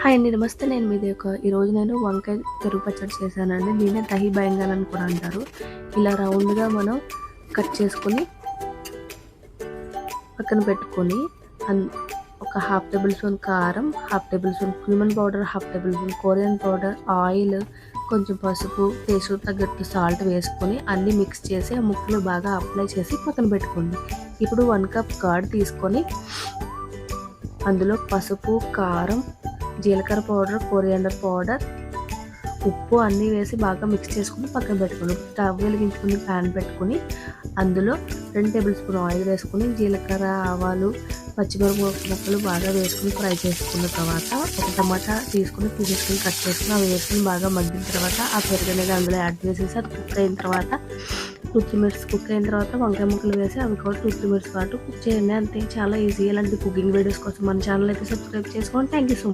Hi అండి. నమస్తే. నేను మీది ఈరోజు నేను వంకాయ పెరుగు పచ్చడి చేశానండి. దీన్నే దహి బైంగన్ అని కూడా అంటారు. ఇలా రౌండ్‌గా మనం కట్ చేసుకొని పక్కన పెట్టుకొని అన్ ఒక హాఫ్ టేబుల్ స్పూన్ కారం, half table spoon cumin powder, half table spoon Korean powder, oil, కొంచెం పసుపు, టేస్ట్‌కి తగ్గట్టు సాల్ట్ వేసుకొని అన్నీ మిక్స్ చేసి ఆ ముక్కలు బాగా అప్లై చేసి పక్కన పెట్టుకోండి. ఇప్పుడు 1 కప్ కర్డ్ తీసుకొని అందులో పసుపు, కారం, జీలకర్ర పౌడర్, కొరియాండర్ పౌడర్, ఉప్పు అన్నీ వేసి బాగా మిక్స్ చేసుకొని పక్కన పెట్టుకోండి. స్టవ్ వెలిగించుకొని ప్యాన్ పెట్టుకొని అందులో 2 టేబుల్ స్పూన్ ఆయిల్ వేసుకొని జీలకర్ర, ఆవాలు, పచ్చిమిరపకాయ ముక్కలు బాగా వేసుకొని ఫ్రై చేసుకున్న తర్వాత ఒక టమాటా తీసుకొని పీసెస్‌ని కట్ చేసుకొని అవి వేసుకొని బాగా మగ్గిన తర్వాత ఆ పెరుగు అనేది అందులో యాడ్ చేసేసి అది కుక్ అయిన తర్వాత 2, 3 మినిట్స్ కుక్ అయిన తర్వాత వంకాయ ముక్కలు వేసి అవి కూడా 2, 3 మినిట్స్ పాటు కుక్ చేయండి. అంతే, చాలా ఈజీ. ఇలాంటి కుకింగ్ వీడియోస్ కోసం మన ఛానల్ అయితే సబ్స్క్రైబ్ చేసుకోండి. Thank you so much.